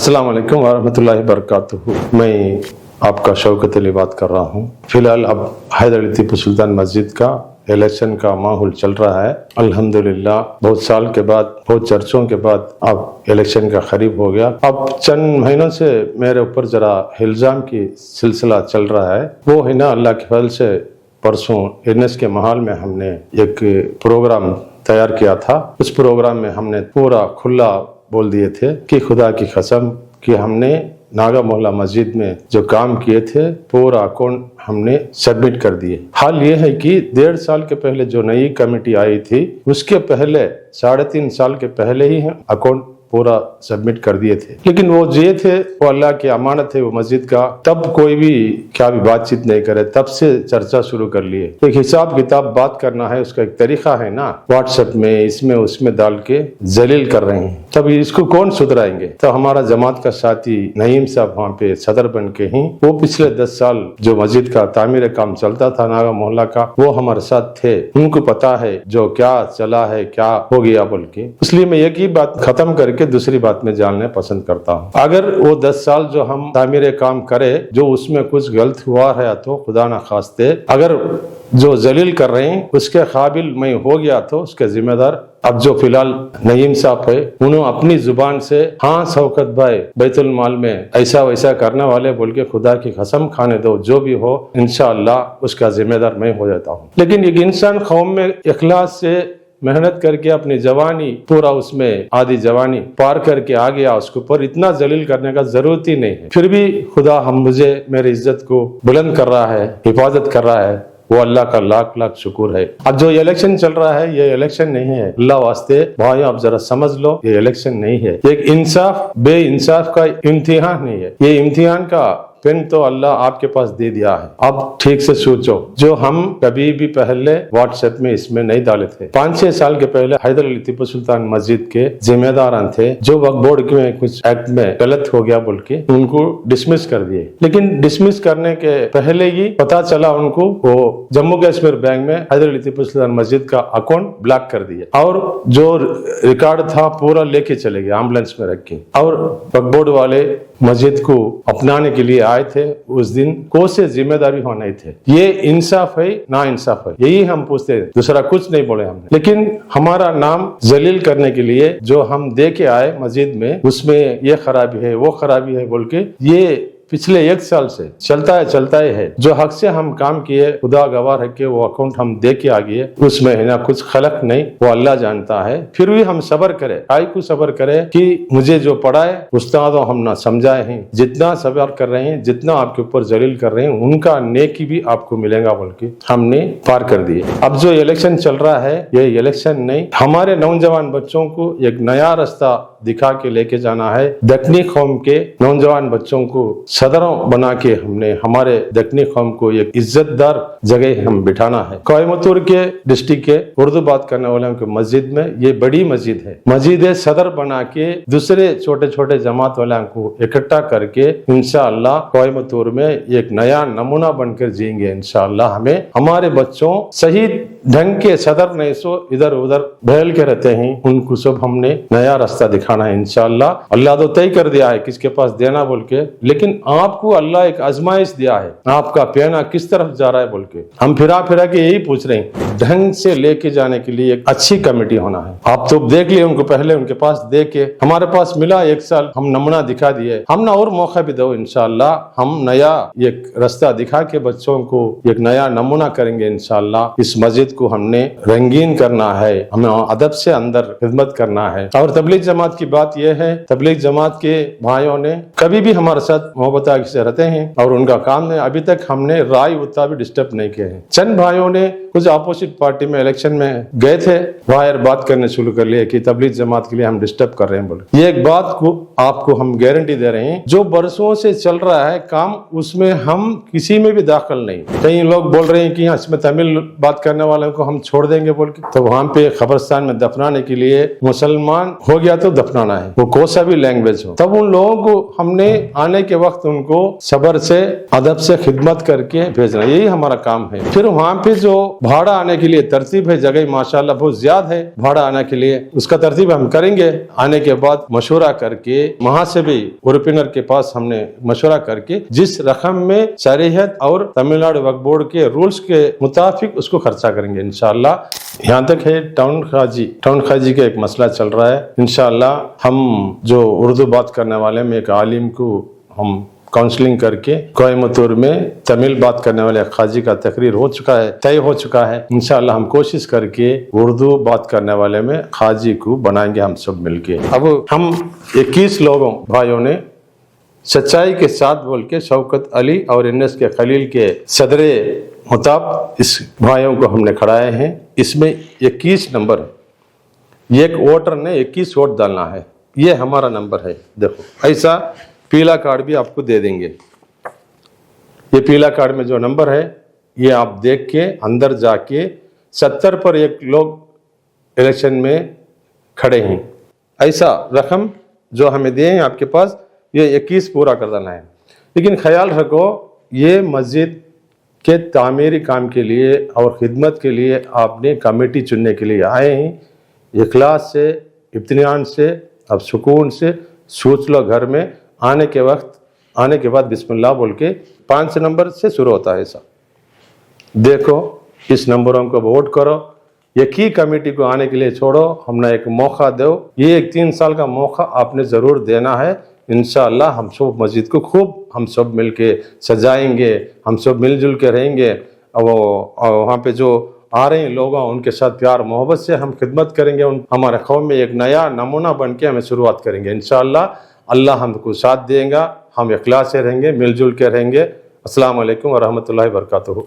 अस्सलाम वालेकुम वरहमतुल्लाहि वबरकातुहू। मैं आपका शौकत अली बात कर रहा हूँ। फिलहाल अब हैदर अली टीपू सुल्तान मस्जिद का इलेक्शन का माहौल चल रहा है। अल्हम्दुलिल्लाह बहुत साल के बाद, बहुत चर्चों के बाद अब इलेक्शन का करीब हो गया। अब चंद महीनों से मेरे ऊपर जरा इल्ज़ाम की सिलसिला चल रहा है। वो है ना, अल्लाह के फजल से परसों एनएस के महल में हमने एक प्रोग्राम तैयार किया था। उस प्रोग्राम में हमने पूरा खुला बोल दिए थे कि खुदा की कसम कि हमने नागा मोहल्ला मस्जिद में जो काम किए थे पूरा अकाउंट हमने सबमिट कर दिए। हाल ये है कि 1.5 साल के पहले जो नई कमेटी आई थी उसके पहले 3.5 साल के पहले ही अकाउंट पूरा सबमिट कर दिए थे। लेकिन वो जे थे वो अल्लाह की अमानत है वो मस्जिद का, तब कोई भी क्या भी बातचीत नहीं करे, तब से चर्चा शुरू कर लिए। एक हिसाब किताब बात करना है, उसका एक तरीका है ना, व्हाट्सएप में इसमें उसमें डाल के जलील कर रहे हैं। तब इसको कौन सुधराएंगे? तो हमारा जमात का साथी नईम साहब वहाँ पे सदर बन के ही, वो पिछले 10 साल जो मस्जिद का तामीर काम चलता था नागा मोहल्ला का, वो हमारे साथ थे। उनको पता है जो क्या चला है, क्या हो गया बोल के। इसलिए मैं एक ही बात खत्म करके दूसरी बात में जानना पसंद करता हूँ। अगर वो 10 साल जो हम तामीर काम करे, जो उसमें कुछ गलत हुआ है तो खुदा ना खास्ते अगर जो जलील कर रहे हैं उसके काबिल मैं हो गया तो उसके जिम्मेदार अब जो फिलहाल नईम साहब है, उन्होंने अपनी जुबान से हाँ शौकत भाई बैतुल माल में ऐसा वैसा करने वाले बोल के खुदा की कसम खाने दो, जो भी हो इंशाअल्लाह उसका जिम्मेदार मैं हो जाता हूँ। लेकिन एक इंसान कौम में इखलास से मेहनत करके अपनी जवानी पूरा उसमें आधी जवानी पार करके आ गया, उसके ऊपर इतना जलील करने का जरूरत ही नहीं है। फिर भी खुदा हम मुझे मेरी इज्जत को बुलंद कर रहा है, हिफाजत कर रहा है, वो अल्लाह का लाख लाख शुक्र है। अब जो इलेक्शन चल रहा है ये इलेक्शन नहीं है, अल्लाह वास्ते भाई आप जरा समझ लो, ये इलेक्शन नहीं है। एक इंसाफ बे इंसाफ का इम्तिहान नहीं है। ये इम्तिहान का पेन तो अल्लाह आपके पास दे दिया है। अब ठीक से सोचो, जो हम कभी भी पहले व्हाट्सएप में इसमें नहीं डाले थे। 5-6 साल के पहले हैदर अली टीपू सुल्तान मस्जिद के जिम्मेदार थे, जो वक्फ बोर्ड में कुछ एक्ट में गलत हो गया बोल के उनको डिसमिस कर दिए। लेकिन डिसमिस करने के पहले ही पता चला उनको वो जम्मू कश्मीर बैंक में हैदर अली टीपू सुल्तान मस्जिद का अकाउंट ब्लॉक कर दिया और जो रिकॉर्ड था पूरा लेके चले गए एम्बुलेंस में रख के। और वक्फ बोर्ड वाले मस्जिद को अपनाने के लिए आए थे। उस दिन कौन से जिम्मेदारी होने थे? ये इंसाफ है ना इंसाफ है? यही हम पूछते हैं, दूसरा कुछ नहीं बोले हमने। लेकिन हमारा नाम जलील करने के लिए जो हम दे के आए मस्जिद में, उसमें ये खराबी है वो खराबी है बोल के, ये पिछले 1 साल से चलता है। जो हक से हम काम किए खुदा गवाह है कि वो अकाउंट हम दे के आ गए, उसमें है ना कुछ खलक नहीं, वो अल्लाह जानता है। फिर भी हम सबर करें, आई को सबर करें कि मुझे जो पढ़ाए उस्तादों हम ना समझाए हैं, जितना सबर कर रहे हैं, जितना आपके ऊपर जलील कर रहे हैं, उनका नेकी भी आपको मिलेगा बोल के हमने पार कर दिए। अब जो इलेक्शन चल रहा है ये इलेक्शन नहीं, हमारे नौजवान बच्चों को एक नया रास्ता दिखा के लेके जाना है। दक्कनी कौम के नौजवान बच्चों को सदरों बना के हमने हमारे दक्कनी कौम को एक इज्जतदार जगह हम बिठाना है। कोयम्बतूर के डिस्ट्रिक्ट के उर्दू बात करने वालों के मस्जिद में ये बड़ी मस्जिद है, मस्जिद सदर बना के दूसरे छोटे छोटे जमात वालों को इकट्ठा करके इंशाअल्लाह कोयम्बतूर में एक नया नमूना बनकर जिएंगे। इंशाअल्लाह हमें हमारे बच्चों सही ढंग के सदर नहीं सो इधर उधर बहल के रहते हैं, उनको सब हमने नया रास्ता दिखाना है इंशाअल्लाह। अल्लाह तो तय कर दिया है किसके पास देना बोल के, लेकिन आपको अल्लाह एक आजमाइश दिया है, आपका पहना किस तरफ जा रहा है बोल के। हम फिरा के यही पूछ रहे हैं, ढंग से लेके जाने के लिए एक अच्छी कमेटी होना है। आप तो देख लिए उनको, पहले उनके पास दे के हमारे पास मिला 1 साल, हम नमूना दिखा दिए, हम ना और मौका भी दो इंशाअल्लाह। हम नया एक रास्ता दिखा के बच्चों को एक नया नमूना करेंगे इंशाअल्लाह। इस मस्जिद को हमने रंगीन करना है, हमें अदब से अंदर खिदमत करना है। और तबलीग जमात की बात यह है, तबलीग जमात के भाइयों ने कभी भी हमारे साथ मोहब्बत से रहते हैं और उनका काम है, अभी तक हमने राय उतना भी डिस्टर्ब नहीं किए हैं। चंद भाइयों ने कुछ अपोजिट पार्टी में इलेक्शन में गए थे, बाहर बात करने शुरू कर लिए कि तबलीग जमात के लिए हम डिस्टर्ब कर रहे हैं बोले। ये एक बात को आपको हम गारंटी दे रहे हैं, जो बरसों से चल रहा है काम, उसमें हम किसी में भी दाखिल नहीं। कई लोग बोल रहे हैं कि इसमें तमिल बात करने वाला वालों को हम छोड़ देंगे बोल के, तो वहाँ पे कब्रिस्तान में दफनाने के लिए मुसलमान हो गया तो दफनाना है, वो कोई सा भी लैंग्वेज हो। तब उन लोगों को हमने आने के वक्त उनको सब्र से अदब से खिदमत करके भेजना, यही हमारा काम है। फिर वहाँ पे जो भाड़ा आने के लिए तरतीब है, जगह माशाल्लाह बहुत ज्यादा है भाड़ा आने के लिए, उसका तरतीब हम करेंगे। आने के बाद मशवरा करके वहाँ से भी ओरिपिनर के पास हमने मशवरा करके जिस रकम में शरीयत और तमिलनाडु वक्फ बोर्ड के रूल्स के मुताबिक उसको खर्चा करेंगे इंशाअल्लाह। यहाँ तक है टाउन खाजी का एक मसला चल रहा है। इंशाअल्लाह हम जो उर्दू बात करने वाले में एक आलिम को हम काउंसलिंग करके कोयम्बतूर में तमिल बात करने वाले खाजी का तकरीर हो चुका है, तय हो चुका है। इंशाअल्लाह हम कोशिश करके उर्दू बात करने वाले में खाजी को बनाएंगे हम सब मिलके। अब हम 21 लोगों भाइयों ने सच्चाई के साथ बोल के शौकत अली और NS के खलील के सदरे मुताब इस भाइयों को हमने खड़ाए हैं। इसमें 21 नंबर है, एक वोटर ने 21 वोट डालना है, ये हमारा नंबर है। देखो ऐसा पीला कार्ड भी आपको दे देंगे। ये पीला कार्ड में जो नंबर है ये आप देख के अंदर जाके 70 पर एक लोग इलेक्शन में खड़े हैं, ऐसा रकम जो हमें दिए हैं आपके पास, ये 21 पूरा कर देना है। लेकिन ख्याल रखो ये मस्जिद के तामीरी काम के लिए और खिदमत के लिए आपने कमेटी चुनने के लिए आए हैं। इखलास से, इत्मीनान से, अब सुकून से सोच लो। घर में आने के बाद बिस्मिल्लाह बोल के 5 नंबर से शुरू होता है ऐसा। देखो इस नंबरों को वोट करो, एक ही कमेटी को आने के लिए छोड़ो, हमने एक मौका दो। ये एक 3 साल का मौका आपने ज़रूर देना है। इंशाअल्लाह हम सब मस्जिद को खूब हम सब मिल के सजाएंगे, हम सब मिलजुल के रहेंगे। और वहाँ पे जो आ रहे हैं लोग उनके साथ प्यार मोहब्बत से हम खिदमत करेंगे। हमारे कौम में एक नया नमूना बन के हमें शुरुआत करेंगे इंशाअल्लाह। अल्लाह हमको साथ देगा, हम इखलास से रहेंगे, मिलजुल के रहेंगे। अस्सलाम वालेकुम व रहमतुल्लाहि व बरकातुहू।